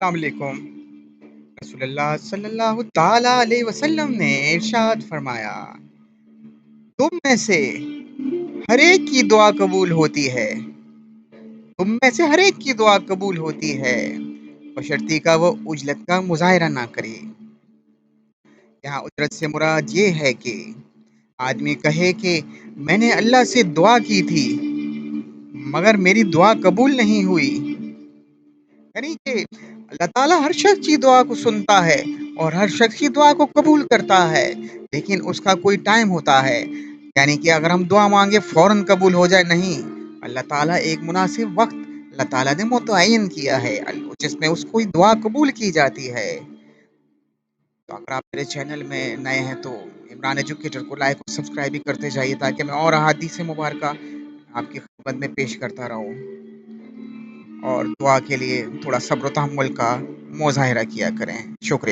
अस्सलाम वालेकुम। रसूलुल्लाह सल्लल्लाहु ताला अलैहि वसल्लम ने इरशाद फरमाया, तुम में से हर एक की दुआ कबूल होती है। तुम में से हर एक की दुआ कबूल होती है, बशर्ते का वो उजलत का मुजाहरा ना करे। यहाँ उजरत से मुराद ये है कि आदमी कहे कि मैंने अल्लाह से दुआ की थी मगर मेरी दुआ कबूल नहीं हुई। यानी कि अल्लाह ताला हर शख्स की दुआ को सुनता है और हर शख्स की दुआ को कबूल करता है, लेकिन उसका कोई टाइम होता है। यानी कि अगर हम दुआ मांगे फौरन कबूल हो जाए, नहीं। अल्लाह ताला एक मुनासिब वक्त अल्लाह ताला ने मुतय्यन किया है जिसमें उसको दुआ कबूल की जाती है। तो अगर आप मेरे चैनल में नए हैं तो इमरान एजुकेटर को लाइक और सब्सक्राइब भी करते जाइए, ताकि मैं और अहादीस मुबारक आपकी खिदमत में पेश करता रहूं और दुआ के लिए थोड़ा सब्र तहम्मुल का मुज़ाहिरा किया करें। शुक्रिया।